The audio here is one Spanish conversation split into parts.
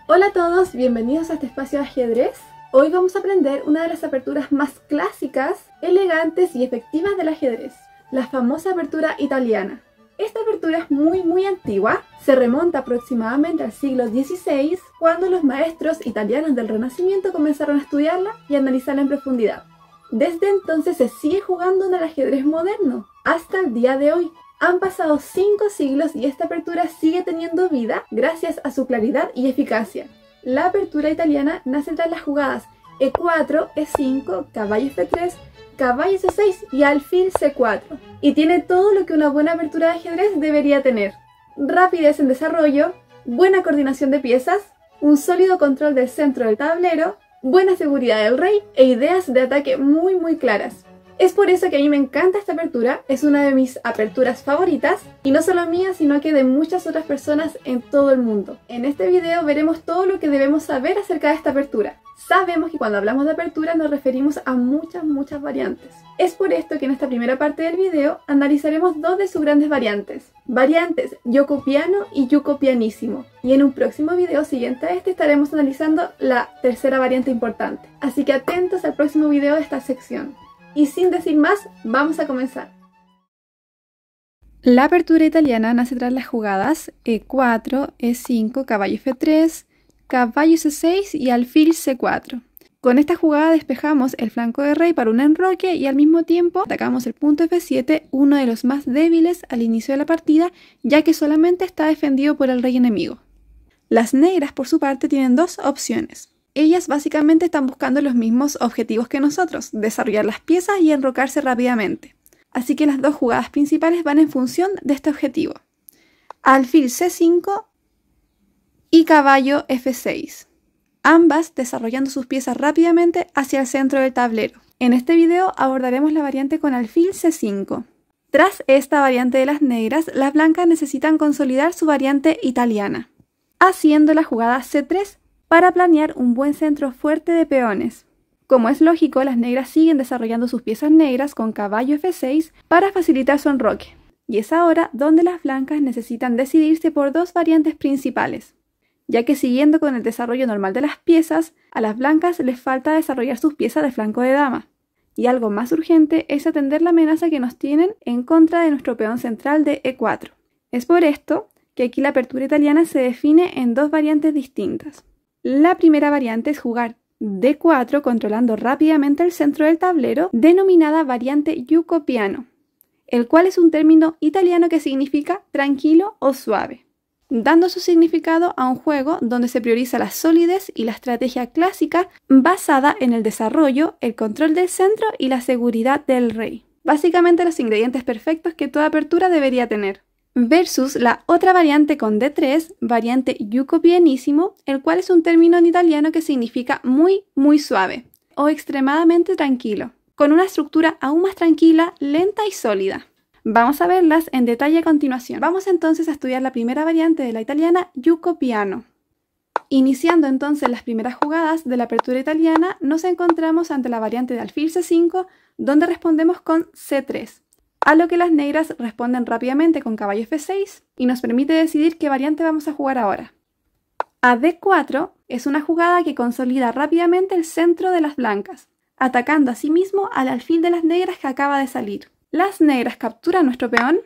Hola a todos, bienvenidos a este espacio de ajedrez. Hoy vamos a aprender una de las aperturas más clásicas, elegantes y efectivas del ajedrez, la famosa apertura italiana. Esta apertura es muy antigua, se remonta aproximadamente al siglo XVI, cuando los maestros italianos del Renacimiento comenzaron a estudiarla y analizarla en profundidad. Desde entonces se sigue jugando en el ajedrez moderno, hasta el día de hoy. Han pasado 5 siglos y esta apertura sigue teniendo vida gracias a su claridad y eficacia. La apertura italiana nace tras las jugadas E4, E5, caballo F3, caballo C6 y alfil C4. Y tiene todo lo que una buena apertura de ajedrez debería tener. Rapidez en desarrollo, buena coordinación de piezas, un sólido control del centro del tablero, buena seguridad del rey e ideas de ataque muy claras. Es por eso que a mí me encanta esta apertura, es una de mis aperturas favoritas, y no solo mía, sino que de muchas otras personas en todo el mundo. En este video veremos todo lo que debemos saber acerca de esta apertura. Sabemos que cuando hablamos de apertura nos referimos a muchas variantes. Es por esto que en esta primera parte del video analizaremos 2 de sus grandes variantes. Variantes Gioco Piano y Gioco Pianissimo. Y en un próximo video siguiente a este estaremos analizando la tercera variante importante. Así que atentos al próximo video de esta sección. Y sin decir más, vamos a comenzar. La apertura italiana nace tras las jugadas E4, E5, caballo F3, caballo C6 y alfil C4. Con esta jugada despejamos el flanco de rey para un enroque y al mismo tiempo atacamos el punto F7, uno de los más débiles al inicio de la partida, ya que solamente está defendido por el rey enemigo. Las negras, por su parte, tienen 2 opciones. Ellas básicamente están buscando los mismos objetivos que nosotros, desarrollar las piezas y enrocarse rápidamente. Así que las 2 jugadas principales van en función de este objetivo. Alfil C5 y caballo F6. Ambas desarrollando sus piezas rápidamente hacia el centro del tablero. En este video abordaremos la variante con alfil C5. Tras esta variante de las negras, las blancas necesitan consolidar su variante italiana, haciendo la jugada C3 para planear un buen centro fuerte de peones. Como es lógico, las negras siguen desarrollando sus piezas negras con caballo F6 para facilitar su enroque. Y es ahora donde las blancas necesitan decidirse por 2 variantes principales, ya que siguiendo con el desarrollo normal de las piezas, a las blancas les falta desarrollar sus piezas de flanco de dama. Y algo más urgente es atender la amenaza que nos tienen en contra de nuestro peón central de E4. Es por esto que aquí la apertura italiana se define en 2 variantes distintas. La primera variante es jugar D4 controlando rápidamente el centro del tablero, denominada variante Gioco Piano, el cual es un término italiano que significa tranquilo o suave, dando su significado a un juego donde se prioriza la solidez y la estrategia clásica basada en el desarrollo, el control del centro y la seguridad del rey. Básicamente los ingredientes perfectos que toda apertura debería tener. Versus la otra variante con D3, variante Gioco Pianissimo, el cual es un término en italiano que significa muy suave o extremadamente tranquilo, con una estructura aún más tranquila, lenta y sólida. Vamos a verlas en detalle a continuación. Vamos entonces a estudiar la primera variante de la italiana, Gioco Piano. Iniciando entonces las primeras jugadas de la apertura italiana, nos encontramos ante la variante de alfil C5, donde respondemos con C3. A lo que las negras responden rápidamente con caballo F6 y nos permite decidir qué variante vamos a jugar ahora. A D4 es una jugada que consolida rápidamente el centro de las blancas, atacando asimismo al alfil de las negras que acaba de salir. Las negras capturan nuestro peón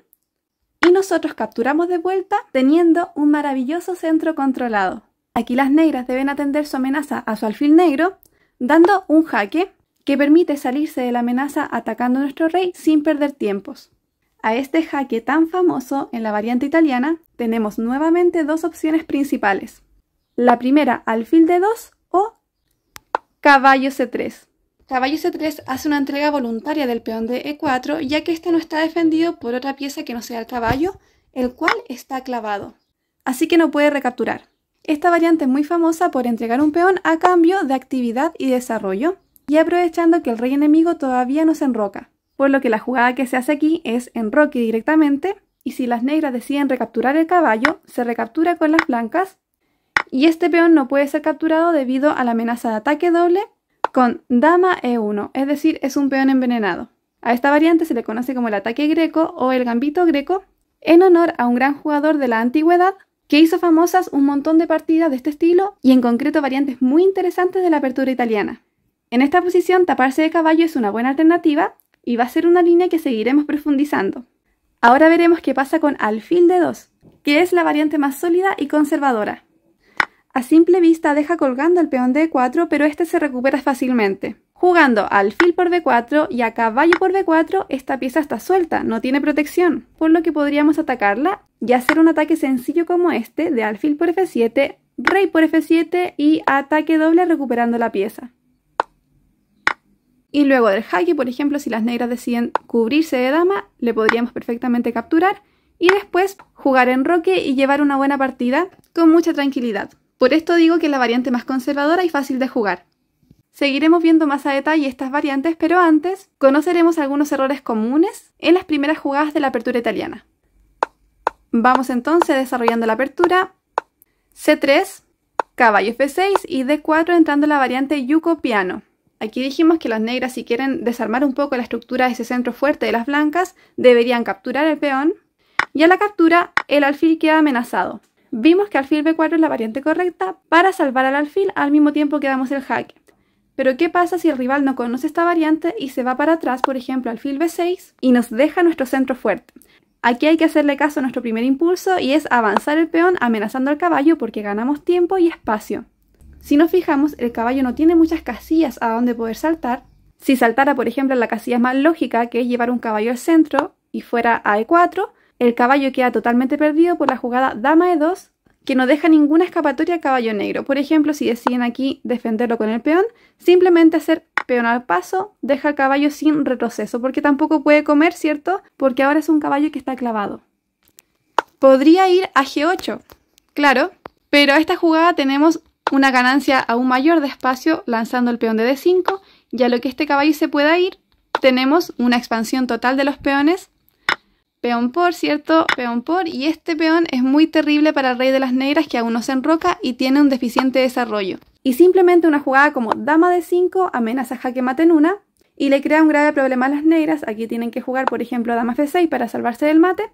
y nosotros capturamos de vuelta teniendo un maravilloso centro controlado. Aquí las negras deben atender su amenaza a su alfil negro, dando un jaque que permite salirse de la amenaza atacando a nuestro rey sin perder tiempos. A este jaque tan famoso en la variante italiana tenemos nuevamente 2 opciones principales. La primera, alfil D2 o caballo C3. Caballo C3 hace una entrega voluntaria del peón de E4, ya que este no está defendido por otra pieza que no sea el caballo, el cual está clavado, así que no puede recapturar. Esta variante es muy famosa por entregar un peón a cambio de actividad y desarrollo, y aprovechando que el rey enemigo todavía no se enroca, por lo que la jugada que se hace aquí es enroque directamente, y si las negras deciden recapturar el caballo, se recaptura con las blancas, y este peón no puede ser capturado debido a la amenaza de ataque doble con dama E1, es decir, es un peón envenenado. A esta variante se le conoce como el ataque greco o el gambito greco, en honor a un gran jugador de la antigüedad que hizo famosas un montón de partidas de este estilo y en concreto variantes muy interesantes de la apertura italiana. En esta posición, taparse de caballo es una buena alternativa y va a ser una línea que seguiremos profundizando. Ahora veremos qué pasa con alfil de 2, que es la variante más sólida y conservadora. A simple vista deja colgando el peón de E4, pero este se recupera fácilmente. Jugando a alfil por B4 y a caballo por B4, esta pieza está suelta, no tiene protección, por lo que podríamos atacarla y hacer un ataque sencillo como este de alfil por F7, rey por F7 y ataque doble recuperando la pieza. Y luego del jaque, por ejemplo, si las negras deciden cubrirse de dama, le podríamos perfectamente capturar y después jugar enroque y llevar una buena partida con mucha tranquilidad. Por esto digo que es la variante más conservadora y fácil de jugar. Seguiremos viendo más a detalle estas variantes, pero antes conoceremos algunos errores comunes en las primeras jugadas de la apertura italiana. Vamos entonces desarrollando la apertura. C3, caballo F6 y D4 entrando en la variante yuco piano. Aquí dijimos que las negras, si quieren desarmar un poco la estructura de ese centro fuerte de las blancas, deberían capturar el peón y a la captura el alfil queda amenazado. Vimos que alfil B4 es la variante correcta para salvar al alfil al mismo tiempo que damos el jaque. Pero ¿qué pasa si el rival no conoce esta variante y se va para atrás, por ejemplo, alfil B6 y nos deja nuestro centro fuerte? Aquí hay que hacerle caso a nuestro primer impulso y es avanzar el peón amenazando al caballo porque ganamos tiempo y espacio. Si nos fijamos, el caballo no tiene muchas casillas a donde poder saltar. Si saltara, por ejemplo, en la casilla más lógica, que es llevar un caballo al centro y fuera a E4, el caballo queda totalmente perdido por la jugada dama E2, que no deja ninguna escapatoria al caballo negro. Por ejemplo, si deciden aquí defenderlo con el peón, simplemente hacer peón al paso deja al caballo sin retroceso, porque tampoco puede comer, ¿cierto? Porque ahora es un caballo que está clavado. Podría ir a G8, claro, pero a esta jugada tenemos una ganancia aún mayor de espacio lanzando el peón de D5, y a lo que este caballo se pueda ir, tenemos una expansión total de los peones. Peón por, ¿cierto? Peón por, y este peón es muy terrible para el rey de las negras que aún no se enroca y tiene un deficiente desarrollo. Y simplemente una jugada como dama D5 amenaza jaque mate en una y le crea un grave problema a las negras. Aquí tienen que jugar, por ejemplo, dama F6 para salvarse del mate,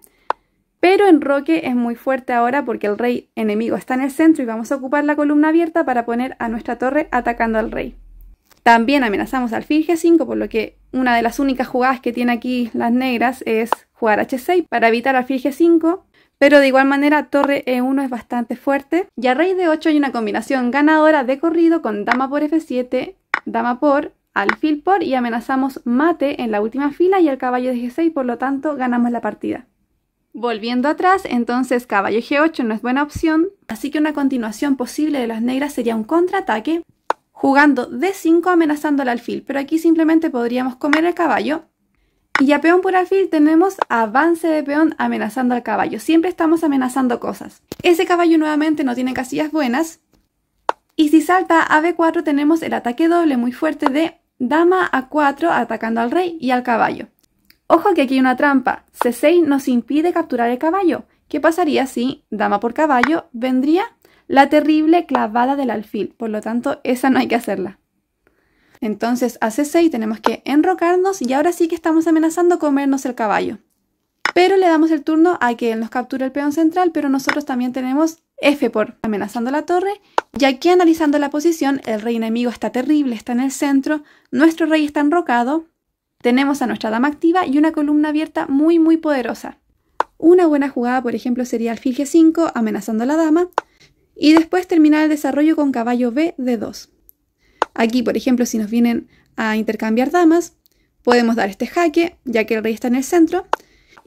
pero enroque es muy fuerte ahora porque el rey enemigo está en el centro y vamos a ocupar la columna abierta para poner a nuestra torre atacando al rey. También amenazamos alfil G5, por lo que una de las únicas jugadas que tiene aquí las negras es jugar H6 para evitar alfil G5, pero de igual manera torre E1 es bastante fuerte. Y a rey D8 hay una combinación ganadora de corrido con dama por F7, dama por, alfil por y amenazamos mate en la última fila y el caballo de G6, por lo tanto ganamos la partida. Volviendo atrás, entonces caballo G8 no es buena opción, así que una continuación posible de las negras sería un contraataque jugando D5 amenazando al alfil, pero aquí simplemente podríamos comer el caballo. Y a peón por alfil tenemos avance de peón amenazando al caballo. Siempre estamos amenazando cosas. Ese caballo nuevamente no tiene casillas buenas. Y si salta a B4 tenemos el ataque doble muy fuerte de dama a 4 atacando al rey y al caballo. Ojo que aquí hay una trampa. C6 nos impide capturar el caballo. ¿Qué pasaría si dama por caballo vendría la terrible clavada del alfil? Por lo tanto, esa no hay que hacerla. Entonces a C6 tenemos que enrocarnos y ahora sí que estamos amenazando comernos el caballo. Pero le damos el turno a que él nos capture el peón central, pero nosotros también tenemos F por amenazando la torre. Y aquí analizando la posición, el rey enemigo está terrible, está en el centro, nuestro rey está enrocado, tenemos a nuestra dama activa y una columna abierta muy poderosa. Una buena jugada, por ejemplo, sería alfil G5 amenazando a la dama y después terminar el desarrollo con caballo B D2. Aquí, por ejemplo, si nos vienen a intercambiar damas, podemos dar este jaque, ya que el rey está en el centro,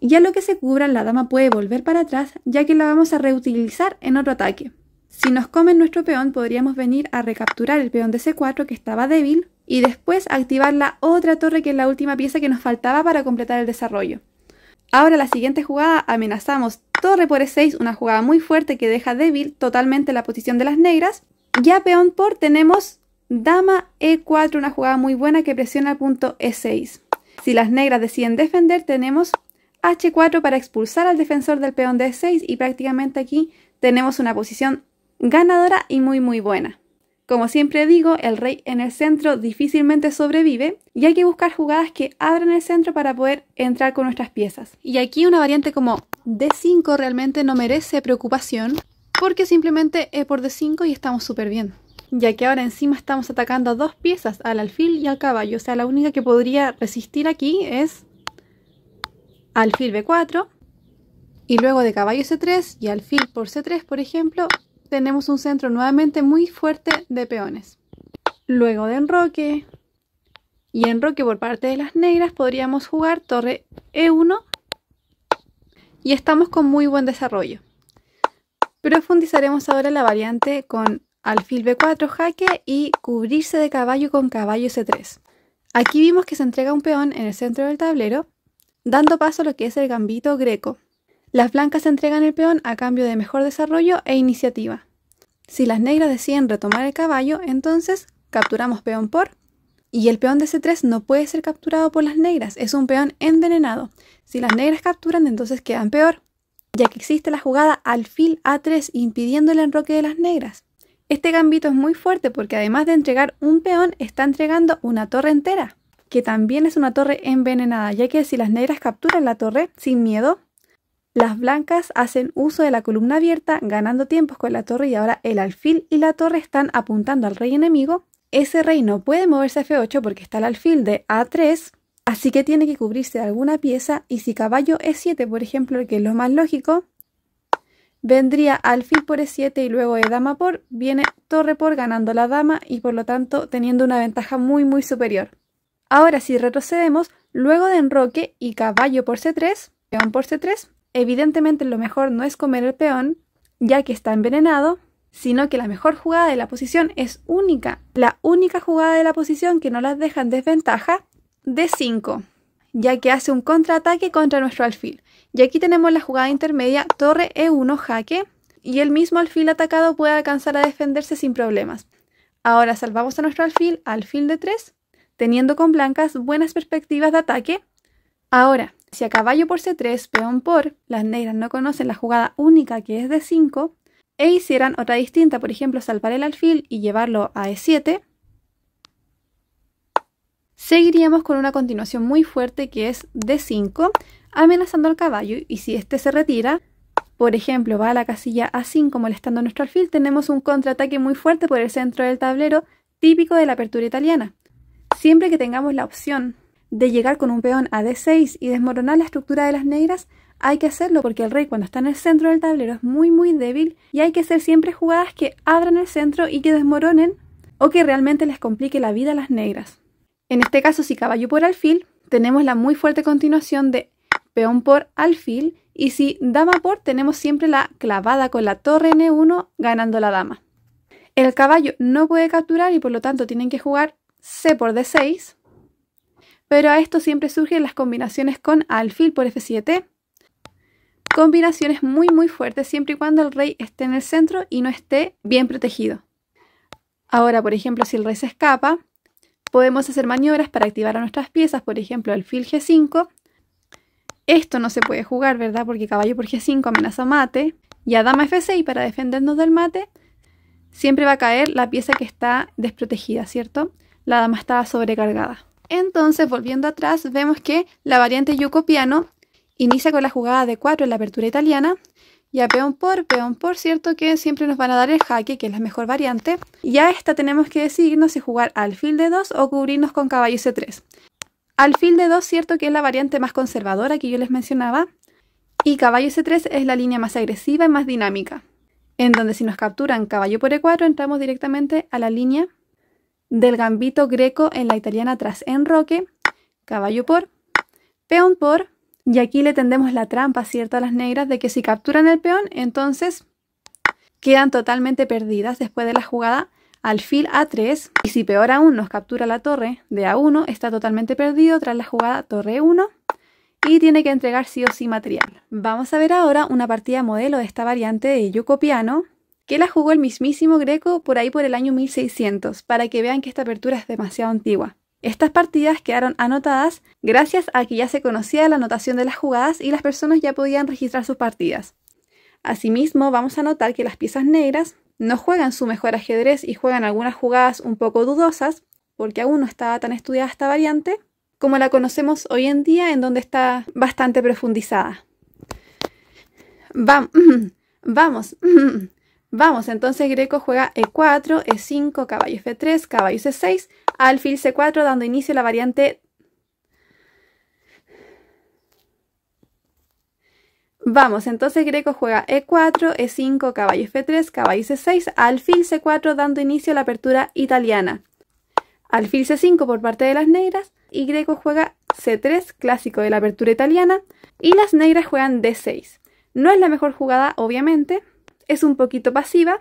y a lo que se cubra la dama puede volver para atrás, ya que la vamos a reutilizar en otro ataque. Si nos comen nuestro peón, podríamos venir a recapturar el peón de C4 que estaba débil, y después activar la otra torre que es la última pieza que nos faltaba para completar el desarrollo. Ahora la siguiente jugada amenazamos torre por E6, una jugada muy fuerte que deja débil totalmente la posición de las negras, y a peón por tenemos dama E4, una jugada muy buena que presiona el punto E6. Si las negras deciden defender, tenemos H4 para expulsar al defensor del peón de E6 y prácticamente aquí tenemos una posición ganadora y muy buena. Como siempre digo, el rey en el centro difícilmente sobrevive y hay que buscar jugadas que abran el centro para poder entrar con nuestras piezas. Y aquí una variante como D5 realmente no merece preocupación, porque simplemente E por D5 y estamos súper bien. Ya que ahora encima estamos atacando a dos piezas, al alfil y al caballo. O sea, la única que podría resistir aquí es alfil B4. Y luego de caballo C3 y alfil por C3, por ejemplo, tenemos un centro nuevamente muy fuerte de peones. Luego de enroque y enroque por parte de las negras, podríamos jugar torre E1 y estamos con muy buen desarrollo. Profundizaremos ahora la variante con alfil B4 jaque y cubrirse de caballo con caballo C3. Aquí vimos que se entrega un peón en el centro del tablero, dando paso a lo que es el gambito greco. Las blancas entregan el peón a cambio de mejor desarrollo e iniciativa. Si las negras deciden retomar el caballo, entonces capturamos peón por, y el peón de C3 no puede ser capturado por las negras, es un peón envenenado. Si las negras capturan, entonces quedan peor, ya que existe la jugada alfil A3 impidiendo el enroque de las negras. Este gambito es muy fuerte porque además de entregar un peón, está entregando una torre entera, que también es una torre envenenada, ya que si las negras capturan la torre sin miedo, las blancas hacen uso de la columna abierta, ganando tiempos con la torre, y ahora el alfil y la torre están apuntando al rey enemigo. Ese rey no puede moverse a F8 porque está el alfil de A3, así que tiene que cubrirse de alguna pieza, y si caballo E7, por ejemplo, que es lo más lógico, vendría alfil por E7 y luego dama por, viene torre por ganando la dama y por lo tanto teniendo una ventaja muy superior. Ahora si retrocedemos, luego de enroque y caballo por C3, peón por C3, evidentemente lo mejor no es comer el peón, ya que está envenenado, sino que la mejor jugada de la posición es única. La única jugada de la posición que no las deja en desventaja, D5, ya que hace un contraataque contra nuestro alfil. Y aquí tenemos la jugada intermedia, torre E1 jaque, y el mismo alfil atacado puede alcanzar a defenderse sin problemas. Ahora salvamos a nuestro alfil, alfil D3, teniendo con blancas buenas perspectivas de ataque. Ahora, si a caballo por C3, peón por, las negras no conocen la jugada única que es D5 e hicieran otra distinta, por ejemplo salvar el alfil y llevarlo a E7, seguiríamos con una continuación muy fuerte que es D5, amenazando al caballo, y si este se retira, por ejemplo va a la casilla A5 molestando a nuestro alfil, tenemos un contraataque muy fuerte por el centro del tablero, típico de la apertura italiana. Siempre que tengamos la opción de llegar con un peón a D6 y desmoronar la estructura de las negras, hay que hacerlo porque el rey cuando está en el centro del tablero es muy débil, y hay que hacer siempre jugadas que abran el centro y que desmoronen o que realmente les complique la vida a las negras. En este caso, si caballo por alfil, tenemos la muy fuerte continuación de peón por alfil, y si dama por, tenemos siempre la clavada con la torre N1 ganando la dama. El caballo no puede capturar y por lo tanto tienen que jugar C por D6, pero a esto siempre surgen las combinaciones con alfil por F7, combinaciones muy fuertes siempre y cuando el rey esté en el centro y no esté bien protegido. Ahora, por ejemplo, si el rey se escapa, podemos hacer maniobras para activar a nuestras piezas, por ejemplo, alfil G5. Esto no se puede jugar, ¿verdad? Porque caballo por G5 amenaza mate, y a dama F6 para defendernos del mate, siempre va a caer la pieza que está desprotegida, ¿cierto? La dama estaba sobrecargada. Entonces, volviendo atrás, vemos que la variante yuco piano inicia con la jugada de 4 en la apertura italiana, y a peón por, ¿cierto? Que siempre nos van a dar el jaque, que es la mejor variante. Y a esta tenemos que decidirnos si jugar alfil D2 o cubrirnos con caballo C3. Alfil D2, ¿cierto? Que es la variante más conservadora que yo les mencionaba, y caballo C3 es la línea más agresiva y más dinámica, en donde si nos capturan caballo por E4 entramos directamente a la línea del gambito greco en la italiana tras enroque, caballo por, peón por, y aquí le tendemos la trampa, ¿cierto?, a las negras de que si capturan el peón, entonces quedan totalmente perdidas después de la jugada alfil A3, y si peor aún nos captura la torre de A1, está totalmente perdido tras la jugada torre E1 y tiene que entregar sí o sí material. Vamos a ver ahora una partida modelo de esta variante de yuco piano, que la jugó el mismísimo Greco por ahí por el año 1600, para que vean que esta apertura es demasiado antigua. Estas partidas quedaron anotadas gracias a que ya se conocía la anotación de las jugadas y las personas ya podían registrar sus partidas. Asimismo, vamos a notar que las piezas negras no juegan su mejor ajedrez y juegan algunas jugadas un poco dudosas, porque aún no estaba tan estudiada esta variante como la conocemos hoy en día, en donde está bastante profundizada. Vamos. Vamos, entonces Greco juega E4, E5, caballo F3, caballo C6, alfil C4 dando inicio a la variante. Vamos, entonces Greco juega E4, E5, caballo F3, caballo C6, alfil C4 dando inicio a la apertura italiana. Alfil C5 por parte de las negras y Greco juega C3, clásico de la apertura italiana, y las negras juegan D6. No es la mejor jugada, obviamente, es un poquito pasiva,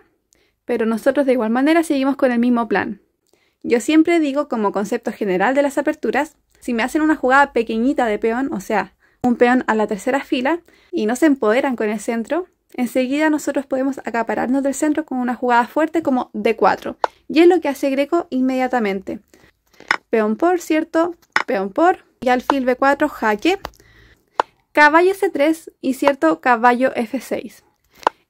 pero nosotros de igual manera seguimos con el mismo plan. Yo siempre digo, como concepto general de las aperturas, si me hacen una jugada pequeñita de peón, o sea, un peón a la tercera fila, y no se empoderan con el centro, enseguida nosotros podemos acapararnos del centro con una jugada fuerte como D4. Y es lo que hace Greco inmediatamente. Peón por, ¿cierto? Peón por, y alfil B4, jaque. Caballo C3 y cierto, caballo F6.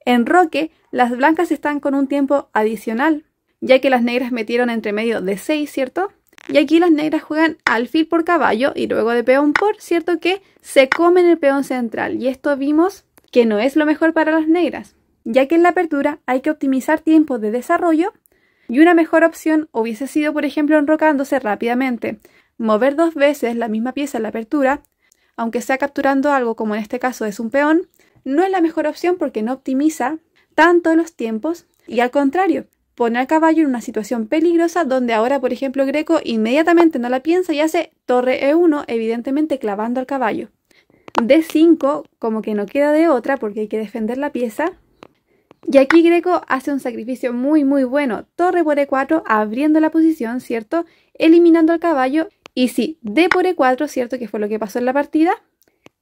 En roque, las blancas están con un tiempo adicional, ya que las negras metieron entre medio D6, ¿cierto? Y aquí las negras juegan alfil por caballo y luego de peón por, ¿cierto? Que se comen el peón central. Y esto vimos que no es lo mejor para las negras, ya que en la apertura hay que optimizar tiempos de desarrollo y una mejor opción hubiese sido, por ejemplo, enrocándose rápidamente, mover 2 veces la misma pieza en la apertura, aunque sea capturando algo como en este caso es un peón, no es la mejor opción porque no optimiza tanto los tiempos y al contrario, pone al caballo en una situación peligrosa donde ahora, por ejemplo, Greco inmediatamente no la piensa y hace torre E1, evidentemente clavando al caballo. D5, como que no queda de otra porque hay que defender la pieza. Y aquí Greco hace un sacrificio muy bueno. Torre por E4, abriendo la posición, ¿cierto? Eliminando al caballo. Y sí, D por E4, ¿cierto? Que fue lo que pasó en la partida.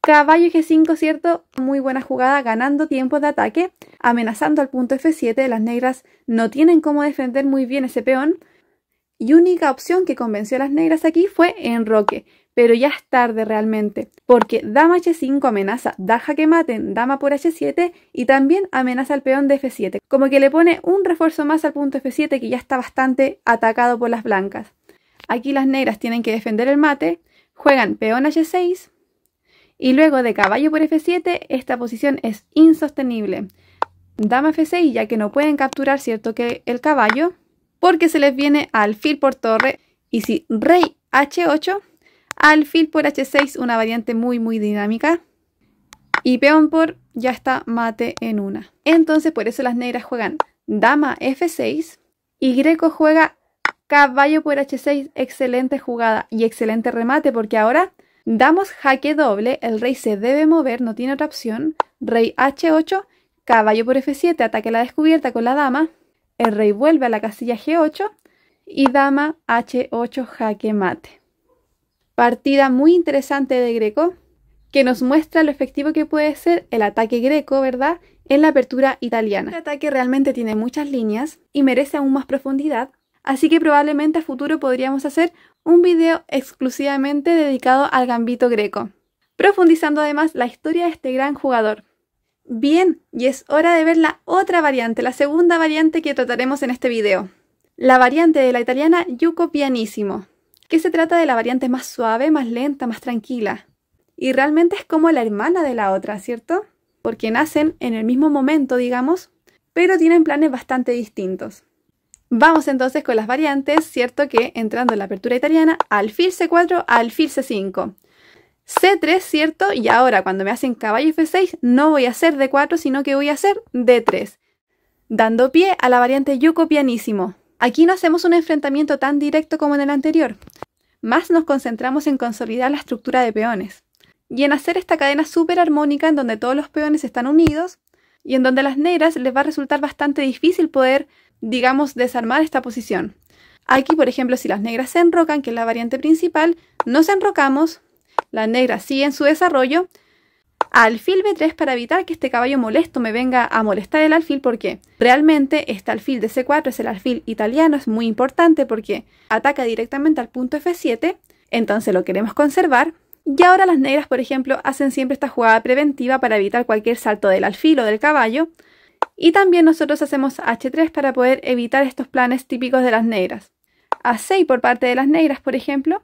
Caballo G5, ¿cierto? Muy buena jugada, ganando tiempos de ataque, amenazando al punto F7. Las negras no tienen cómo defender muy bien ese peón. Y única opción que convenció a las negras aquí fue enroque. Pero ya es tarde realmente, porque dama H5 amenaza da jaque mate, dama por H7 y también amenaza al peón de F7. Como que le pone un refuerzo más al punto F7 que ya está bastante atacado por las blancas. Aquí las negras tienen que defender el mate, juegan peón H6 y luego de caballo por F7 esta posición es insostenible. Dama F6 ya que no pueden capturar, ¿cierto? Que el caballo, porque se les viene alfil por torre y si rey H8, alfil por H6, una variante muy dinámica. Y peón por, ya está mate en una. Entonces por eso las negras juegan dama F6 y Greco juega caballo por H6, excelente jugada y excelente remate porque ahora damos jaque doble, el rey se debe mover, no tiene otra opción. Rey H8, caballo por F7, ataque a la descubierta con la dama. El rey vuelve a la casilla G8 y dama H8, jaque mate. Partida muy interesante de Greco, que nos muestra lo efectivo que puede ser el ataque Greco, ¿verdad? En la apertura italiana. Este ataque realmente tiene muchas líneas y merece aún más profundidad, así que probablemente a futuro podríamos hacer un video exclusivamente dedicado al gambito Greco, profundizando además la historia de este gran jugador. Bien, y es hora de ver la otra variante, la segunda variante que trataremos en este video. La variante de la italiana Yuko Pianissimo, que se trata de la variante más suave, más lenta, más tranquila. Y realmente es como la hermana de la otra, ¿cierto? Porque nacen en el mismo momento, digamos, pero tienen planes bastante distintos. Vamos entonces con las variantes, ¿cierto? Que entrando en la apertura italiana, alfil C4, alfil C5. C3, ¿cierto? Y ahora cuando me hacen caballo F6 no voy a hacer D4, sino que voy a hacer D3. Dando pie a la variante Yuko Pianissimo. Aquí no hacemos un enfrentamiento tan directo como en el anterior, más nos concentramos en consolidar la estructura de peones y en hacer esta cadena súper armónica en donde todos los peones están unidos y en donde a las negras les va a resultar bastante difícil poder, digamos, desarmar esta posición. Aquí, por ejemplo, si las negras se enrocan, que es la variante principal, nos enrocamos, las negras siguen su desarrollo, alfil B3 para evitar que este caballo molesto me venga a molestar el alfil porque realmente este alfil de C4 es el alfil italiano, es muy importante porque ataca directamente al punto F7, entonces lo queremos conservar. Y ahora las negras, por ejemplo, hacen siempre esta jugada preventiva para evitar cualquier salto del alfil o del caballo. Y también nosotros hacemos H3 para poder evitar estos planes típicos de las negras. A6 por parte de las negras, por ejemplo.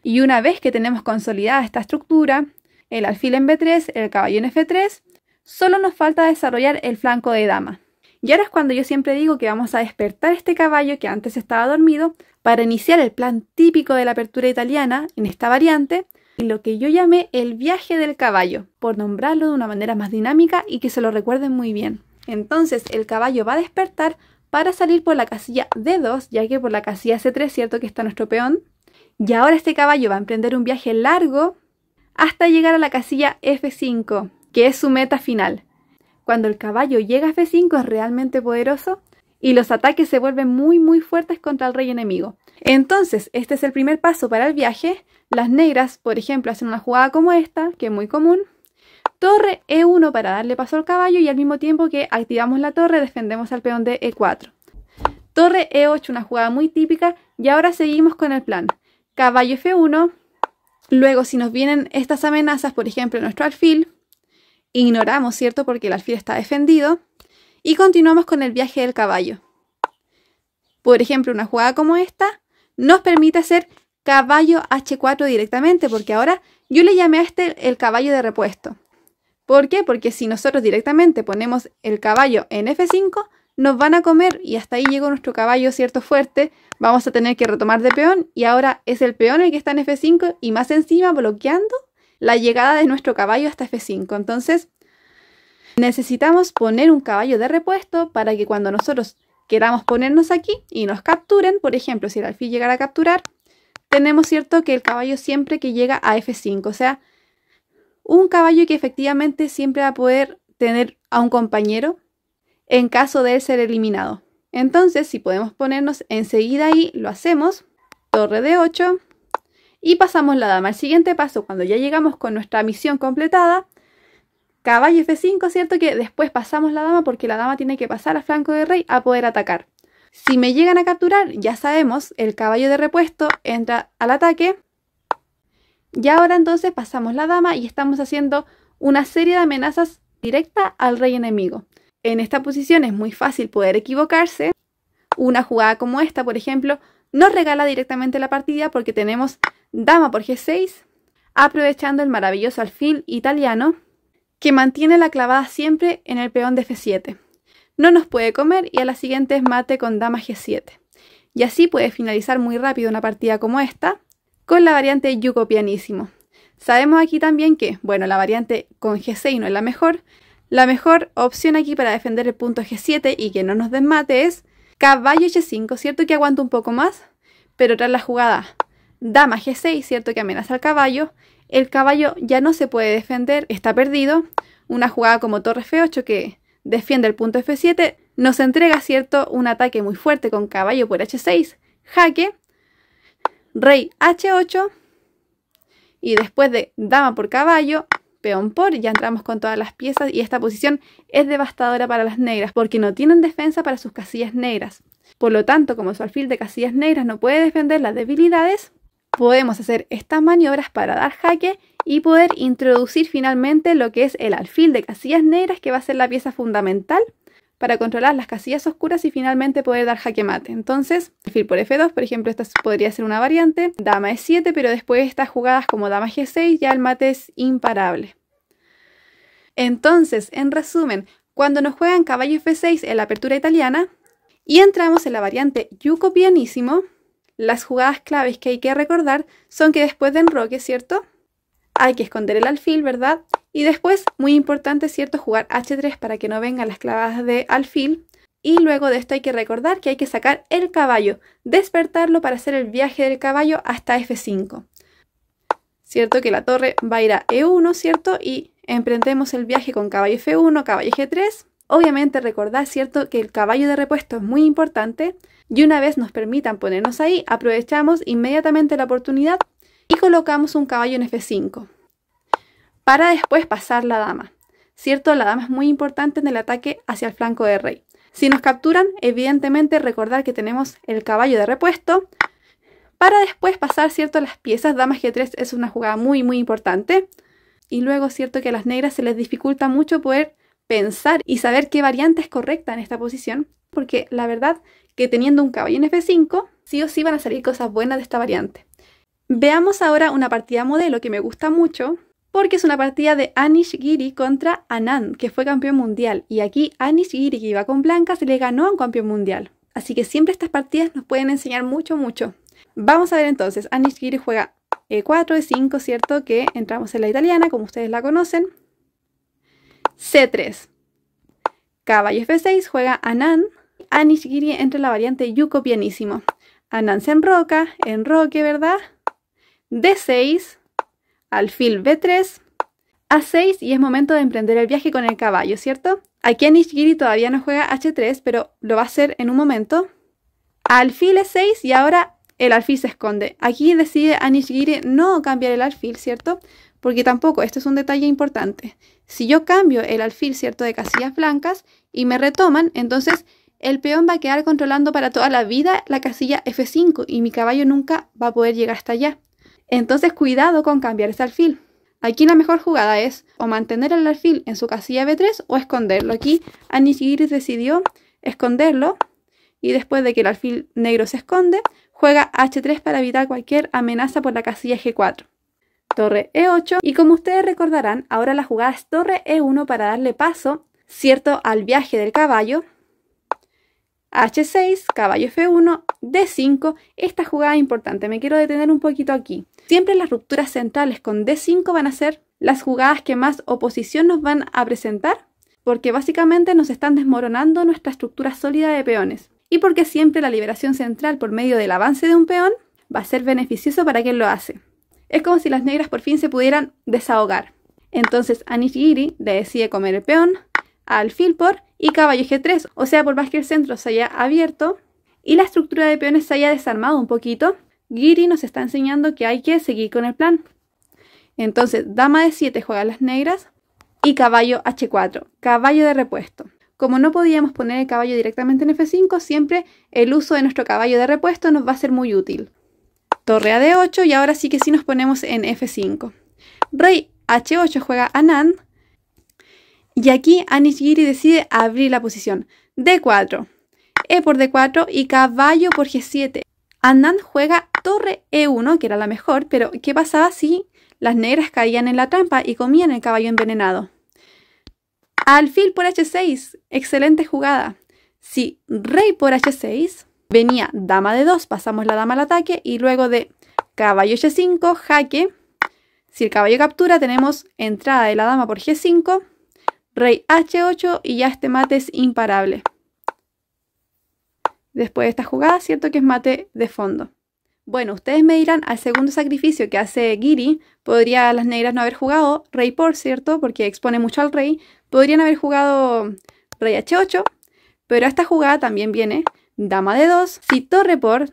Y una vez que tenemos consolidada esta estructura, el alfil en B3, el caballo en F3, solo nos falta desarrollar el flanco de dama. Y ahora es cuando yo siempre digo que vamos a despertar este caballo que antes estaba dormido para iniciar el plan típico de la apertura italiana en esta variante, lo que yo llamé el viaje del caballo, por nombrarlo de una manera más dinámica y que se lo recuerden muy bien. Entonces el caballo va a despertar para salir por la casilla D2, ya que por la casilla C3, cierto que está nuestro peón. Y ahora este caballo va a emprender un viaje largo hasta llegar a la casilla F5, que es su meta final. Cuando el caballo llega a F5 es realmente poderoso y los ataques se vuelven muy fuertes contra el rey enemigo. Entonces, este es el primer paso para el viaje. Las negras, por ejemplo, hacen una jugada como esta, que es muy común. Torre E1 para darle paso al caballo y al mismo tiempo que activamos la torre defendemos al peón de E4. Torre E8, una jugada muy típica, y ahora seguimos con el plan. Caballo F1, luego si nos vienen estas amenazas, por ejemplo nuestro alfil, ignoramos, ¿cierto? Porque el alfil está defendido, y continuamos con el viaje del caballo. Por ejemplo, una jugada como esta nos permite hacer caballo H4 directamente, porque ahora yo le llamé a este el caballo de repuesto. ¿Por qué? Porque si nosotros directamente ponemos el caballo en F5, nos van a comer y hasta ahí llegó nuestro caballo, ¿cierto? Fuerte. Vamos a tener que retomar de peón y ahora es el peón el que está en F5 y más encima bloqueando la llegada de nuestro caballo hasta F5. Entonces necesitamos poner un caballo de repuesto para que cuando nosotros queramos ponernos aquí y nos capturen, por ejemplo, si el alfil llegara a capturar, tenemos, ¿cierto?, que el caballo siempre que llega a F5, o sea, un caballo que efectivamente siempre va a poder tener a un compañero en caso de él ser eliminado. Entonces, si podemos ponernos enseguida ahí, lo hacemos. Torre de 8 y pasamos la dama. El siguiente paso, cuando ya llegamos con nuestra misión completada, caballo F5, ¿cierto? Que después pasamos la dama porque la dama tiene que pasar al flanco del rey a poder atacar. Si me llegan a capturar, ya sabemos, el caballo de repuesto entra al ataque. Y ahora entonces pasamos la dama y estamos haciendo una serie de amenazas directas al rey enemigo. En esta posición es muy fácil poder equivocarse. Una jugada como esta, por ejemplo, nos regala directamente la partida porque tenemos dama por G6, aprovechando el maravilloso alfil italiano que mantiene la clavada siempre en el peón de F7. No nos puede comer y a la siguiente es mate con dama G7. Y así puede finalizar muy rápido una partida como esta con la variante yuco pianísimo. Sabemos aquí también que, bueno, la variante con G6 no es la mejor. La mejor opción aquí para defender el punto G7 y que no nos desmate es caballo H5, ¿cierto? Que aguanta un poco más, pero tras la jugada dama G6, ¿cierto? Que amenaza al caballo, el caballo ya no se puede defender, está perdido. Una jugada como torre F8 que defiende el punto F7 nos entrega, ¿cierto?, un ataque muy fuerte con caballo por H6, jaque, rey H8 y después de dama por caballo, peón por, ya entramos con todas las piezas y esta posición es devastadora para las negras porque no tienen defensa para sus casillas negras. Por lo tanto, como su alfil de casillas negras no puede defender las debilidades, podemos hacer estas maniobras para dar jaque y poder introducir finalmente lo que es el alfil de casillas negras, que va a ser la pieza fundamental para controlar las casillas oscuras y finalmente poder dar jaque mate. Entonces, alfil por F2, por ejemplo, esta podría ser una variante, dama E7, pero después de estas jugadas como dama G6 ya el mate es imparable. Entonces, en resumen, cuando nos juegan caballo F6 en la apertura italiana y entramos en la variante yuco pianísimo, las jugadas claves que hay que recordar son que después de enroque, ¿cierto?, hay que esconder el alfil, ¿verdad? Y después, muy importante, ¿cierto?, jugar H3 para que no vengan las clavadas de alfil. Y luego de esto hay que recordar que hay que sacar el caballo, despertarlo para hacer el viaje del caballo hasta F5. ¿Cierto? Que la torre va a ir a E1, ¿cierto? Y emprendemos el viaje con caballo F1, caballo G3. Obviamente recordar, ¿cierto?, que el caballo de repuesto es muy importante. Y una vez nos permitan ponernos ahí, aprovechamos inmediatamente la oportunidad y colocamos un caballo en F5 para después pasar la dama, ¿cierto? La dama es muy importante en el ataque hacia el flanco de rey. Si nos capturan, evidentemente recordar que tenemos el caballo de repuesto para después pasar, ¿cierto?, las piezas. Dama G3 es una jugada muy importante y luego, ¿cierto?, que a las negras se les dificulta mucho poder pensar y saber qué variante es correcta en esta posición, porque la verdad que teniendo un caballo en F5 sí o sí van a salir cosas buenas de esta variante. Veamos ahora una partida modelo que me gusta mucho, porque es una partida de Anish Giri contra Anand, que fue campeón mundial. Y aquí Anish Giri, que iba con blancas, le ganó a un campeón mundial. Así que siempre estas partidas nos pueden enseñar mucho, mucho. Vamos a ver entonces. Anish Giri juega E4, E5, ¿cierto? Que entramos en la italiana, como ustedes la conocen. C3. Caballo F6, juega Anand. Anish Giri entra en la variante Yuko pianísimo. Anand se enroque, ¿verdad? D6. Alfil B3, A6 y es momento de emprender el viaje con el caballo, ¿cierto? Aquí Anish Giri todavía no juega H3, pero lo va a hacer en un momento. Alfil E6 y ahora el alfil se esconde. Aquí decide Anish Giri no cambiar el alfil, ¿cierto? Porque tampoco, esto es un detalle importante. Si yo cambio el alfil, ¿cierto? De casillas blancas y me retoman, entonces el peón va a quedar controlando para toda la vida la casilla F5 y mi caballo nunca va a poder llegar hasta allá. Entonces cuidado con cambiar ese alfil. Aquí la mejor jugada es o mantener el alfil en su casilla B3 o esconderlo. Aquí Anish Giri decidió esconderlo y después de que el alfil negro se esconde, juega H3 para evitar cualquier amenaza por la casilla G4. Torre E8 y como ustedes recordarán, ahora la jugada es torre E1 para darle paso, ¿cierto?, al viaje del caballo. H6, caballo F1, D5, esta jugada es importante, me quiero detener un poquito aquí. Siempre las rupturas centrales con D5 van a ser las jugadas que más oposición nos van a presentar, porque básicamente nos están desmoronando nuestra estructura sólida de peones. Y porque siempre la liberación central por medio del avance de un peón va a ser beneficioso para quien lo hace. Es como si las negras por fin se pudieran desahogar. Entonces Anish Giri le decide comer el peón, alfil por y caballo G3, o sea, por más que el centro se haya abierto y la estructura de peones se haya desarmado un poquito, Giri nos está enseñando que hay que seguir con el plan. Entonces, dama D7 juega las negras y caballo H4, caballo de repuesto. Como no podíamos poner el caballo directamente en F5, siempre el uso de nuestro caballo de repuesto nos va a ser muy útil. Torre a D8 y ahora sí que sí nos ponemos en F5. Rey H8 juega Anand. Y aquí Anish Giri decide abrir la posición. D4, E por D4 y caballo por G7. Anand juega torre E1, que era la mejor, pero ¿qué pasaba si las negras caían en la trampa y comían el caballo envenenado? Alfil por H6, excelente jugada. Si rey por H6, venía dama D2, pasamos la dama al ataque y luego de caballo H5, jaque. Si el caballo captura, tenemos entrada de la dama por G5. Rey H8 y ya este mate es imparable. Después de esta jugada, cierto que es mate de fondo. Bueno, ustedes me dirán, al segundo sacrificio que hace Giri, podría las negras no haber jugado rey por, ¿cierto? Porque expone mucho al rey. Podrían haber jugado rey H8, pero a esta jugada también viene dama D2, si torre por,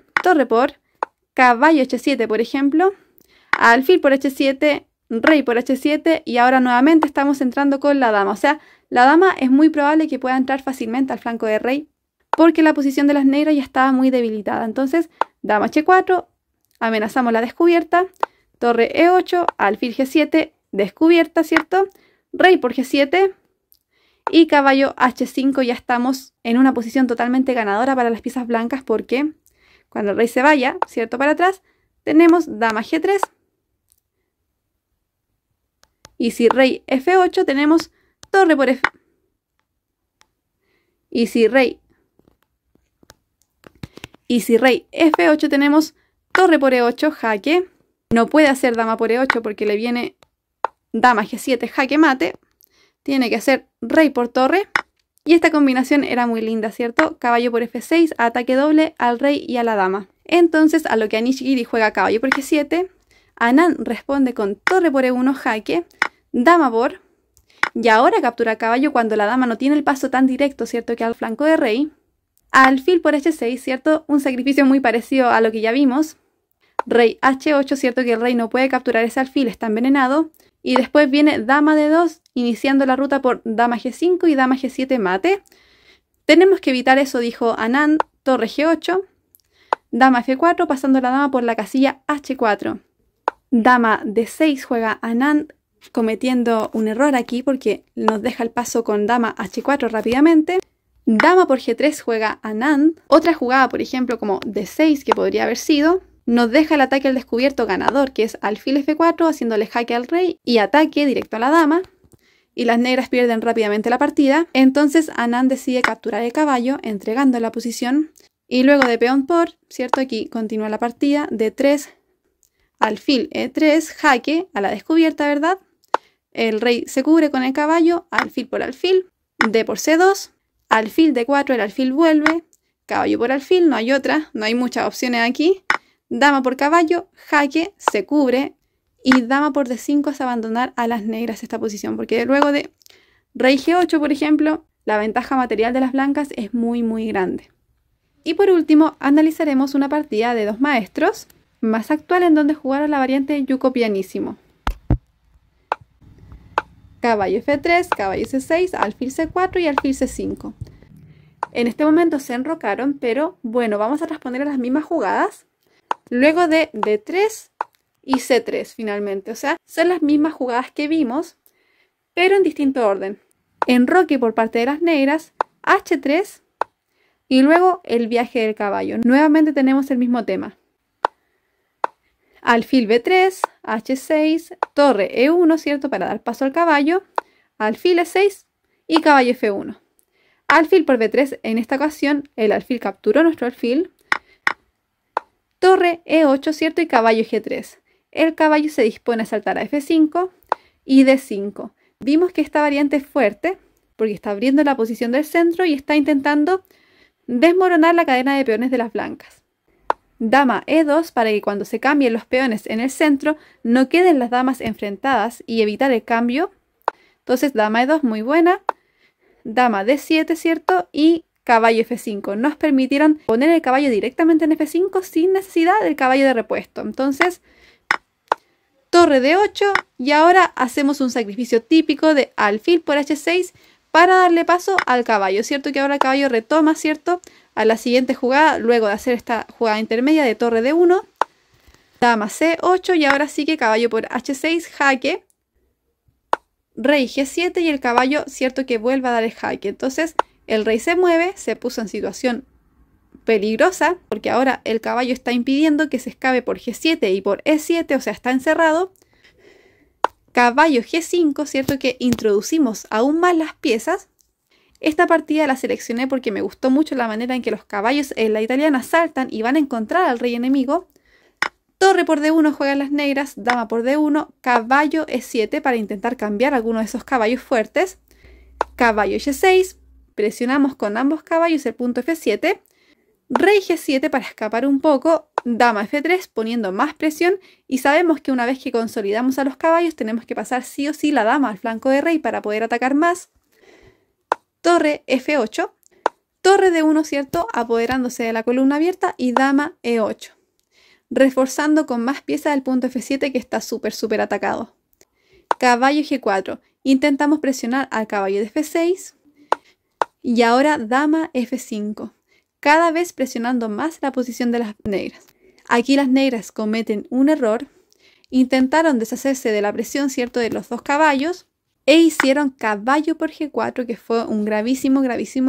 caballo H7, por ejemplo, alfil por H7, rey por H7 y ahora nuevamente estamos entrando con la dama. O sea, la dama es muy probable que pueda entrar fácilmente al flanco de rey porque la posición de las negras ya estaba muy debilitada. Entonces, dama H4, amenazamos la descubierta, torre E8, alfil G7, descubierta, ¿cierto? Rey por G7 y caballo H5, ya estamos en una posición totalmente ganadora para las piezas blancas porque cuando el rey se vaya, ¿cierto?, para atrás, tenemos dama G3. Y si rey F8 tenemos torre por F. Y si rey F8 tenemos torre por E8, jaque. No puede hacer dama por E8 porque le viene dama G7, jaque mate. Tiene que hacer rey por torre. Y esta combinación era muy linda, ¿cierto? Caballo por F6, ataque doble al rey y a la dama. Entonces, a lo que Anish Giri juega caballo por G7, Anand responde con torre por E1, jaque. Dama por, y ahora captura caballo cuando la dama no tiene el paso tan directo, ¿cierto?, que al flanco de rey. Alfil por H6, ¿cierto? Un sacrificio muy parecido a lo que ya vimos. Rey H8, ¿cierto?, que el rey no puede capturar ese alfil, está envenenado. Y después viene dama D2, iniciando la ruta por dama G5 y dama G7 mate. Tenemos que evitar eso, dijo Anand, torre G8. Dama F4, pasando la dama por la casilla H4. Dama D6 juega Anand, cometiendo un error aquí porque nos deja el paso con dama H4 rápidamente. Dama por G3 juega Anand. Otra jugada, por ejemplo, como D6 que podría haber sido, nos deja el ataque al descubierto ganador, que es alfil F4, haciéndole jaque al rey y ataque directo a la dama. Y las negras pierden rápidamente la partida. Entonces Anand decide capturar el caballo, entregando la posición. Y luego de peón por, ¿cierto? Aquí continúa la partida. D3, alfil E3, jaque a la descubierta, ¿verdad? El rey se cubre con el caballo, alfil por alfil. D por C2, alfil D4, el alfil vuelve. Caballo por alfil, no hay otra, no hay muchas opciones aquí. Dama por caballo, jaque, se cubre. Y dama por D5 es abandonar a las negras esta posición, porque luego de rey G8, por ejemplo, la ventaja material de las blancas es muy grande. Y por último, analizaremos una partida de dos maestros, más actual, en donde jugaron la variante Yuko Pianissimo. Caballo F3, caballo C6, alfil C4 y alfil C5. En este momento se enrocaron, pero bueno, vamos a responder a las mismas jugadas. Luego de D3 y C3 finalmente, o sea, son las mismas jugadas que vimos, pero en distinto orden. Enroque por parte de las negras, H3 y luego el viaje del caballo. Nuevamente tenemos el mismo tema. Alfil B3, H6, torre E1, ¿cierto? Para dar paso al caballo, alfil E6 y caballo F1. Alfil por B3, en esta ocasión el alfil capturó nuestro alfil. Torre E8, ¿cierto? Y caballo G3. El caballo se dispone a saltar a F5 y D5. Vimos que esta variante es fuerte porque está abriendo la posición del centro y está intentando desmoronar la cadena de peones de las blancas. Dama E2 para que cuando se cambien los peones en el centro no queden las damas enfrentadas y evitar el cambio. Entonces dama E2 muy buena. Dama D7, ¿cierto? Y caballo F5. Nos permitieron poner el caballo directamente en F5 sin necesidad del caballo de repuesto. Entonces, torre D8 y ahora hacemos un sacrificio típico de alfil por H6 para darle paso al caballo, ¿cierto? Que ahora el caballo retoma, ¿cierto? A la siguiente jugada, luego de hacer esta jugada intermedia de torre D1, dama C8 y ahora sí que caballo por H6, jaque, rey G7 y el caballo, ¿cierto? Que vuelva a dar el jaque. Entonces el rey se mueve, se puso en situación peligrosa porque ahora el caballo está impidiendo que se escape por G7 y por E7, o sea, está encerrado. Caballo G5, ¿cierto? Que introducimos aún más las piezas. Esta partida la seleccioné porque me gustó mucho la manera en que los caballos en la italiana saltan y van a encontrar al rey enemigo. Torre por D1 juegan las negras, dama por D1, caballo E7 para intentar cambiar alguno de esos caballos fuertes. Caballo G6, presionamos con ambos caballos el punto F7. Rey G7 para escapar un poco, dama F3 poniendo más presión y sabemos que una vez que consolidamos a los caballos tenemos que pasar sí o sí la dama al flanco de rey para poder atacar más. Torre F8, torre D1, ¿cierto? Apoderándose de la columna abierta y dama E8. Reforzando con más piezas el punto F7 que está súper atacado. Caballo G4, intentamos presionar al caballo de F6 y ahora dama F5. Cada vez presionando más la posición de las negras. Aquí las negras cometen un error, intentaron deshacerse de la presión, ¿cierto?, de los dos caballos e hicieron caballo por G4, que fue un gravísimo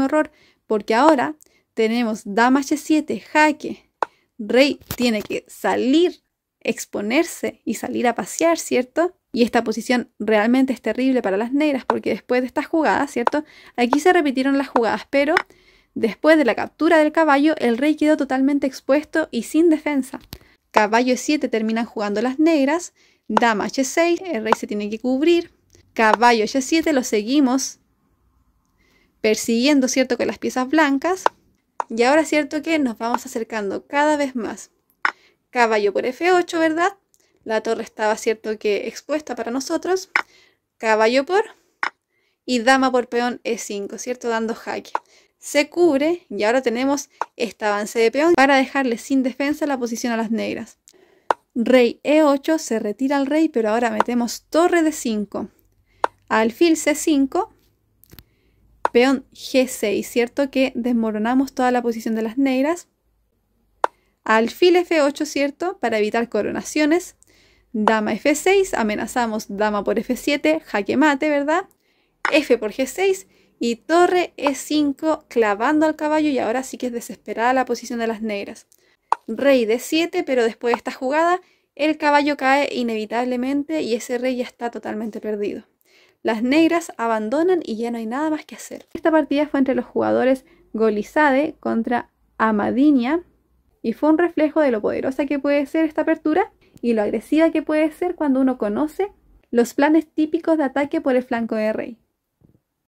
error, porque ahora tenemos dama H7, jaque, rey tiene que salir, exponerse y salir a pasear, ¿cierto? Y esta posición realmente es terrible para las negras porque después de estas jugadas, ¿cierto?, aquí se repitieron las jugadas, pero después de la captura del caballo, el rey quedó totalmente expuesto y sin defensa. Caballo E7 terminan jugando las negras, dama H6, el rey se tiene que cubrir, caballo H7 lo seguimos persiguiendo, ¿cierto?, con las piezas blancas. Y ahora, ¿cierto?, que nos vamos acercando cada vez más. Caballo por F8, ¿verdad? La torre estaba, ¿cierto?, que expuesta para nosotros. Caballo por y dama por peón E5, ¿cierto?, dando jaque. Se cubre y ahora tenemos este avance de peón para dejarle sin defensa la posición a las negras. Rey E8, se retira el rey, pero ahora metemos torre D5. Alfil C5, peón G6, ¿cierto? Que desmoronamos toda la posición de las negras. Alfil F8, ¿cierto? Para evitar coronaciones. Dama F6, amenazamos dama por F7, jaque mate, ¿verdad? F por G6 y torre E5 clavando al caballo y ahora sí que es desesperada la posición de las negras. rey D7, pero después de esta jugada el caballo cae inevitablemente y ese rey ya está totalmente perdido. Las negras abandonan y ya no hay nada más que hacer. Esta partida fue entre los jugadores Golizade contra Amadinia y fue un reflejo de lo poderosa que puede ser esta apertura y lo agresiva que puede ser cuando uno conoce los planes típicos de ataque por el flanco de rey.